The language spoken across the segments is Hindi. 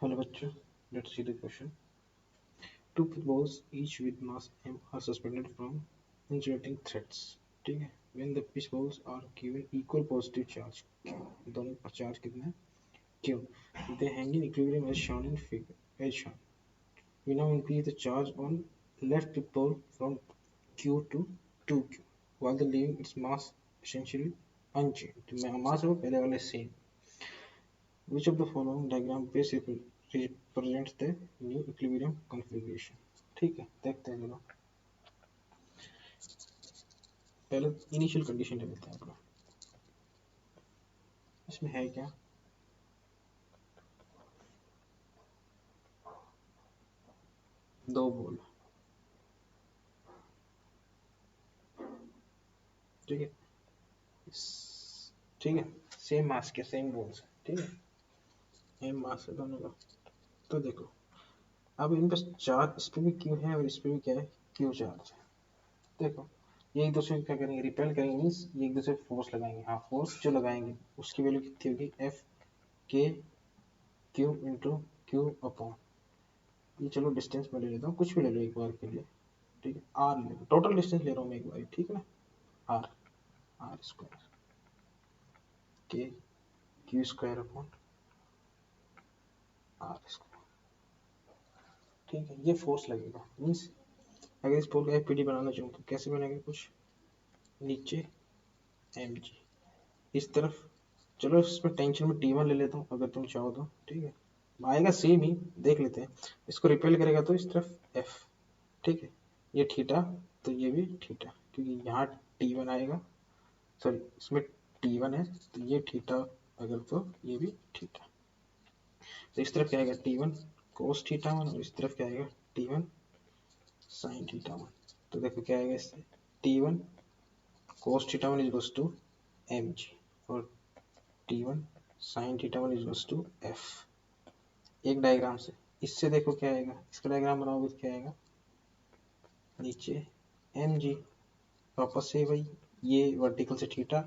हेलो बच्चों, let's see the question. Two footballs, each with mass m, are suspended from insulating threads. ठीक है. When the pitch balls are given equal positive charge, दोनों पर चार्ज कितना है? Q. They hang in equilibrium as shown in figure. As shown. We now increase the charge on left pole from Q to 2Q, while the leaving its mass essentially unchanged. तो mass है वो पहले वाले same. Which of the following diagram best represents the new equilibrium configuration? ठीक है, देखते हैं चलो. पहले इनिशियल कंडीशन ले लेते हैं अपना. इसमें है क्या? दो बॉल. ठीक है, ठीक है, सेम मास के सेम बॉल्स. ठीक है, सेम मास है दोनों का. तो देखो, अब इन पर चार्ज इस पे भी क्यू है और इस पे भी क्या है? क्यू चार्ज है. देखो, ये एक दूसरे को क्या करेंगे? रिपेल करेंगे. मीन्स ये एक दूसरे फोर्स लगाएंगे. हाँ, फोर्स जो लगाएंगे उसकी वैल्यू कितनी होगी? एफ के क्यू इंटू क्यू अपॉन, ये चलो डिस्टेंस में ले लेता हूँ, कुछ भी ले लो एक बार के लिए. ठीक है, आर ले लो, टोटल डिस्टेंस ले रहा हूँ मैं एक बार. ठीक है ना, आर, आर स्क्वायर के Q square upon R square. ठीक है, ये फोर्स लगेगा. मीन्स अगर इस पोल का एफ पी डी बनाना चाहूँ तो कैसे बनेगा? कुछ नीचे एम जी, इस तरफ. चलो इसमें टेंशन में T1 ले लेता हूँ अगर तुम चाहो तो. ठीक है, आएगा सेम ही, देख लेते हैं. इसको रिपेल करेगा तो इस तरफ F. ठीक है, ये थीटा तो ये भी थीटा, क्योंकि यहाँ T1 आएगा. सॉरी, इसमें T1 है तो ये थीटा, अगर तो ये भी थीटा. तो इस तरफ क्या आएगा? T1 कोस थीटा 1 और इस तरफ क्या आएगा? T1 sine theta 1. तो देखो क्या आएगा इससे? T1 cos theta 1 is to M G और T1 sine theta 1 is to F. एक डायग्राम से. इससे देखो क्या आएगा? इसका डायग्राम बनाओगे तो क्या आएगा? नीचे एम जी, वापस से भाई ये वर्टिकल से थीटा,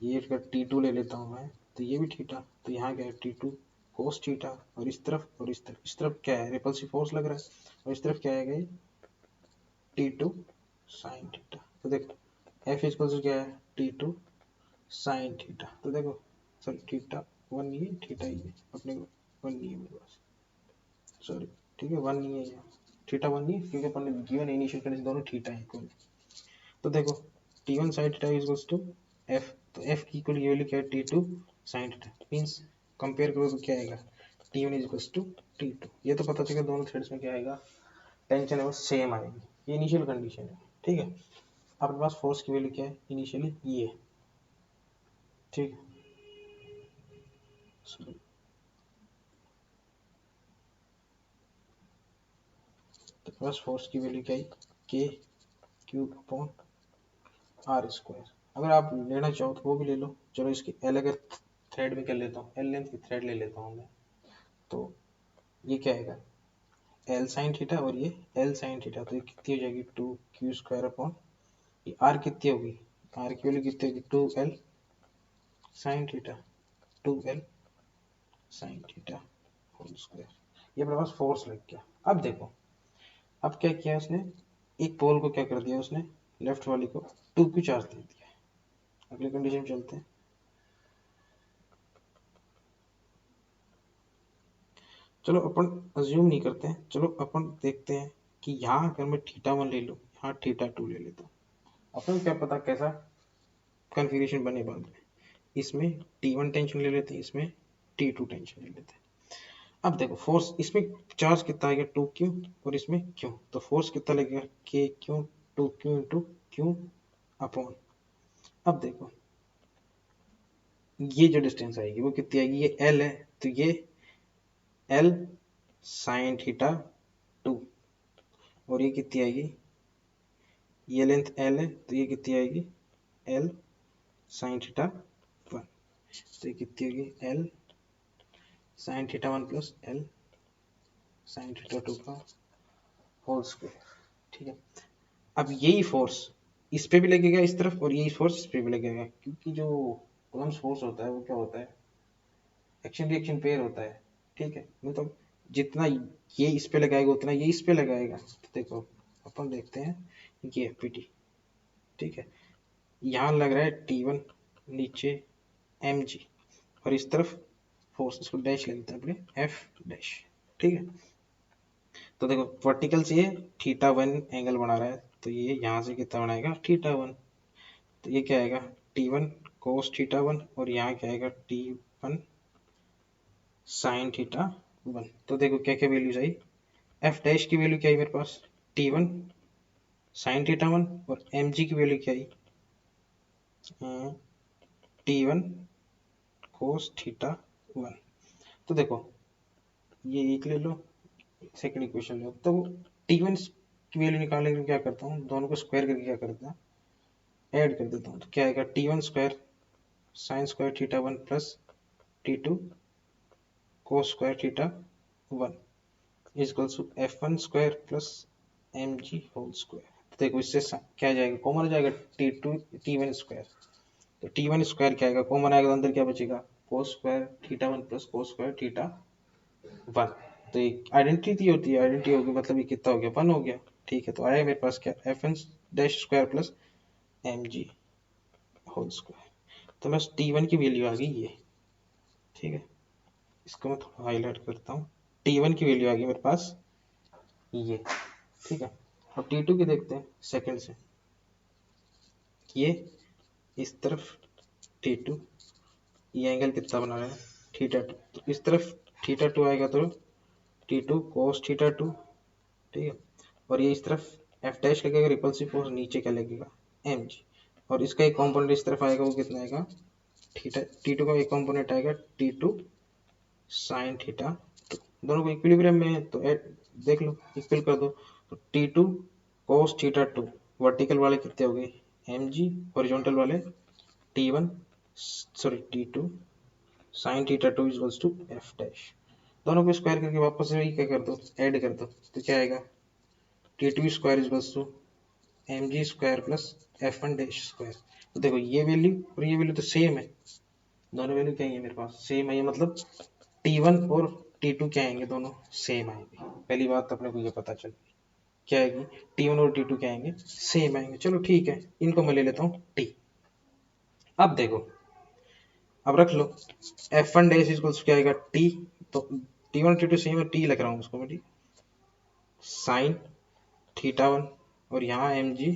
ये T2 ले लेता हूँ मैं तो ये भी थीटा. तो यहाँ क्या है? T2 कोस थीटा और इस तरफ और इस तरफ. इस तरफ क्या है? रिपल्सिव फोर्स लग रहा है और इस तरफ क्या आएगा? ये T2 साइन थीटा. तो देखो F इक्वल टू क्या है? T2 sine theta. तो देखो, सॉरी थीटा 1 नहीं है, थीटा ही है अपने को. 1 नहीं है मेरे पास, सॉरी. ठीक है, 1 नहीं है यहाँ, थीटा 1 नहीं है क्योंकि अपन ने गिवन इनिशियल कंडीशन दोनों थीटा है इक्वल. तो देखो T1 sine theta equals to F. तो F की इक्वल की वैल्यू क्या है? T2 sine theta. Means compare करो तो क्या आएगा? T1 equals to T2. ये तो पता चला दोनों थ्रेड्स में क्या आएगा? टेंशन है वो सेम आएगी. ये इनिशियल कंडीशन है. ठीक है, आपके पास फोर्स की वैल्यू क्या है इनिशियली? ये. ठीक है, सॉरी, तो बस फोर्स की वैल्यू क्या है? के क्यू अपॉन आर स्क्वायर. अगर आप लेना चाहो तो वो भी ले लो. चलो इसकी एल अगर थ्रेड में कर लेता हूँ, एल लेंथ की थ्रेड ले लेता हूँ मैं. तो ये क्या आएगा? एल साइन थीटा और ये एल साइन थीटा. तो ये कितनी हो जाएगी? 2Q स्क्वायर अपॉन, ये आर कितनी होगी? आर की वैल्यू कितनी होगी? 2L sine theta, 2L sine theta whole square. ये अपने पास फोर्स लग गया. अब देखो, अब क्या किया उसने? एक पोल को क्या कर दिया उसने? लेफ्ट वाली को 2Q चार्ज दे दिया. अगले कंडीशन चलते हैं. चलो अपन अज्यूम नहीं करते हैं, चलो अपन देखते हैं कि यहाँ अगर मैं थीटा 1 ले लूँ, यहाँ थीटा 2 ले लेता हूँ, अपन क्या पता कैसा कन्फिग्रेशन बने बाद में. इसमें T1 टेंशन ले लेते हैं, इसमें T2 टेंशन ले लेते हैं. अब देखो फोर्स, इसमें चार्ज कितना आएगा? 2Q और इसमें Q. तो फोर्स कितना लगेगा? KQ 2Q into Q upon. अब देखो ये जो डिस्टेंस आएगी वो कितनी आएगी? ये L है तो ये L साइन थीटा 2 और ये कितनी आएगी? ये लेंथ L है तो ये कितनी आएगी? L sign theta 1. तो ये कितनी होगी? L sign theta 1 plus L sine theta 2 का होल स्क्वायर. ठीक है, अब यही फोर्स इस पे भी लगेगा इस तरफ और यही फोर्स इस पे भी लगेगा, क्योंकि जो कॉलम्स फोर्स होता है वो क्या होता है? एक्शन रिएक्शन पेयर होता है. ठीक है, मतलब जितना ये इस पे लगाएगा उतना ये इस पे लगाएगा। तो देखो अपन देखते हैं ये पीटी, ठीक है, यहाँ लग रहा है T1, नीचे mg, और इस तरफ फोर्स, इसको डैश ले लेते हैं अपने एफ डैश, ठीक है। तो देखो वर्टिकल से ये θ1 एंगल बना रहा है, तो ये यहाँ से कितना बनाएगा θ1, तो ये क्या आएगा T1 cos θ1, और यहाँ क्या आएगा T1 sin θ1। तो देखो क्या क्या वैल्यूज आई, एफ डैश की वैल्यू क्या आई मेरे पास T1 sin θ1, और mg की वैल्यू क्या आई T1 cos θ1। तो देखो ये एक ले लो, सेकंड इक्वेशन लो, तो T1 की वैल्यू निकालने के लिए क्या करता हूँ, दोनों को स्क्वायर करके क्या करता है, ऐड कर देता हूँ। तो क्या आएगा T1 square sine square θ1 plus T2 cos square θ1 equals to F1 square plus mg whole square. तो देखो इससे क्या आ जाएगा, कॉमन आ जाएगा T2 T1 स्क्वायर, तो T1 स्क्वायर क्या आएगा, कॉमन आएगा, तो अंदर क्या बचेगा cos square θ1 plus cos square θ1। तो एक आइडेंटिटी होती है, आइडेंटिटी होगी मतलब ये कितना हो गया, 1 हो गया, ठीक है। तो आया मेरे पास क्या F1 dash square plus mg whole square. तो बस T1 की वैल्यू आ गई ये, ठीक है, इसको मैं थोड़ा हाईलाइट करता हूँ। T1 की वैल्यू आ गई मेरे पास ये, ठीक है। अब T2 की देखते हैं सेकंड से, ये इस तरफ T2, ये एंगल कितना बना रहा है θ2, तो इस तरफ θ2 आएगा तो T2 cos θ2, ठीक है, और ये इस तरफ F डैश लगेगा, रिपल्सिव फोर्स नीचे क्या लगेगा mg, और इसका एक कंपोनेंट इस तरफ आएगा, वो कितना आएगा थीटा, T2 का एक कंपोनेंट आएगा T2 sin θ2, दोनों को इक्विलिब्रियम में है तो देख लो इक्वल कर दो, तो T2 cos θ2 वर्टिकल वाले कितने हो गए mg, हॉरिजॉन्टल वाले T1 sorry T2 sin θ2 equals to F dash, दोनों को स्क्वायर करके वापस से वही क्या कर दो, ऐड कर दो, तो क्या आएगा T2 square equals to mg square plus F1 dash square. तो देखो ये वैल्यू और ये वैल्यू तो सेम है, दोनों वैल्यू क्या है मेरे पास सेम है, ये मतलब T1 और T2 क्या आएंगे, दोनों सेम आएंगे। पहली बात तो अपने को ये पता चल क्या आएगी, T1 और T2 क्या आएंगे, सेम आएंगे। चलो ठीक है, इनको मैं ले लेता हूँ T। अब देखो, अब रख लो F1 डैश इक्वल्स क्या आएगा T, तो T1 T2 सेम है, T लग रहा हूँ उसको मैं, ठीक, साइन θ1, और यहाँ mg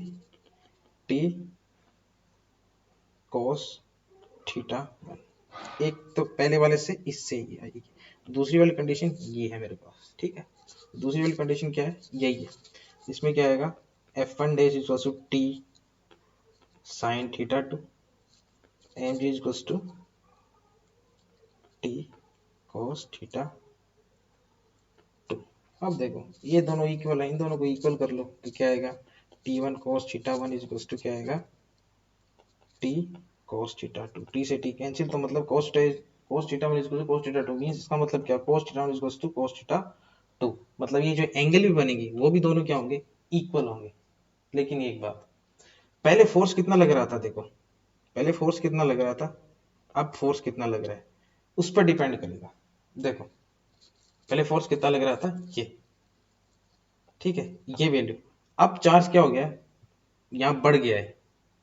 T cos θ1। एक तो पहले वाले से इससे ही आएगी, दूसरी वाली कंडीशन ये है मेरे पास, ठीक है। दूसरी वाली कंडीशन क्या है, यही है, इसमें क्या आएगा F1 dash equals to T sin θ2, mg equals to T cos θ2। अब देखो ये दोनों इक्वल है, इन दोनों को इक्वल कर लो, तो क्या आएगा T1 cos θ1 इक्वल्स टू क्या आएगा T cos θ2, T से T कैंसिल, तो मतलब cos θ1 equals to cos θ2 means इसका मतलब क्या cos θ1 इक्वल्स टू cos θ2, मतलब ये जो एंगल भी बनेगी वो भी दोनों क्या होंगे, इक्वल होंगे। लेकिन एक बात, पहले फोर्स कितना लग रहा था, देखो पहले फोर्स कितना लग रहा था, अब फोर्स कितना लग रहा है उस पर डिपेंड करेगा। देखो पहले फोर्स कितना लग रहा था ये, ठीक है, ये वैल्यू, अब चार्ज क्या हो गया है, यहाँ बढ़ गया है,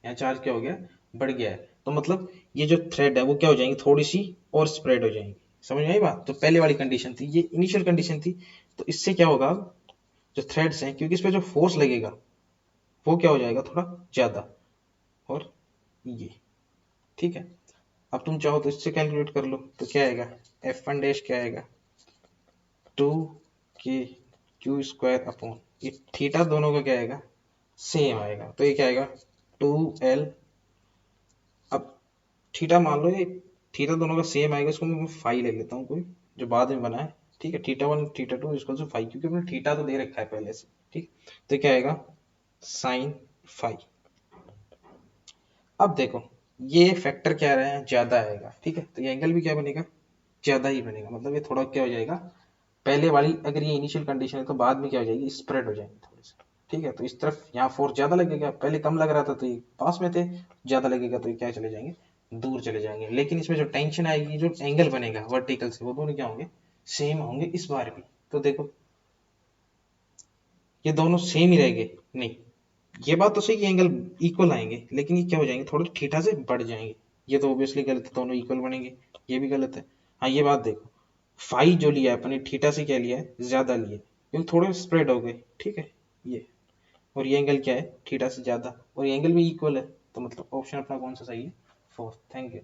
यहाँ चार्ज क्या हो गया, बढ़ गया है, तो मतलब ये जो थ्रेड है वो क्या हो जाएंगी, थोड़ी सी और स्प्रेड हो जाएंगी। समझ में आई बात, तो पहले वाली कंडीशन थी, ये इनिशियल कंडीशन थी, तो इससे क्या होगा, जो थ्रेड्स हैं क्योंकि इस पर जो फोर्स लगेगा वो क्या हो जाएगा थोड़ा ज्यादा, और ये, ठीक है। अब तुम चाहो तो इससे कैलकुलेट कर लो, तो क्या आएगा F1 डैश क्या आएगा 2k स्क्वायर अपॉन, ये थीटा दोनों का क्या आएगा सेम आएगा, तो ये क्या आएगा 2l, अब थीटा मान लो ये थीटा दोनों का सेम आएगा, इसको मैं फाई ले लेता हूँ कोई जो बाद में बना है, ठीक है, θ1 θ2 इक्वल टू फाई, क्योंकि हमने थीटा तो दे रखा है पहले से, ठीक, तो क्या आएगा साइन फाई। अब देखो ये फैक्टर क्या रहा है, ज्यादा आएगा, ठीक है, तो ये एंगल भी क्या बनेगा, ज्यादा ही बनेगा, मतलब ये थोड़ा क्या हो जाएगा, पहले वाली अगर ये इनिशियल कंडीशन है तो बाद में क्या हो जाएगी, स्प्रेड हो जाएंगे थोड़े से, ठीक है। तो इस तरफ यहाँ फोर्स ज्यादा लगेगा, पहले कम लग रहा था तो ये पास में थे, ज्यादा लगेगा तो ये क्या चले जाएंगे, दूर चले जाएंगे। लेकिन इसमें जो टेंशन आएगी, जो एंगल बनेगा वर्टिकल से, वो दोनों क्या होंगे सेम होंगे इस बार भी। तो देखो ये दोनों सेम ही रहेंगे, नहीं, ये बात तो सही कि एंगल इक्वल आएंगे, लेकिन ये क्या हो जाएंगे, थोड़े थीटा से बढ़ जाएंगे। ये तो ऑब्वियसली गलत है, दोनों इक्वल बनेंगे, ये भी गलत है। हाँ ये बात देखो, फाई जो लिया है अपने थीटा से क्या लिया है, ज्यादा लिए, क्योंकि थोड़े स्प्रेड हो गए, ठीक है ये। और ये एंगल क्या है, थीटा से ज्यादा, और ये एंगल भी इक्वल है, तो मतलब ऑप्शन अपना कौन सा सही है, फोर्थ। Thank you.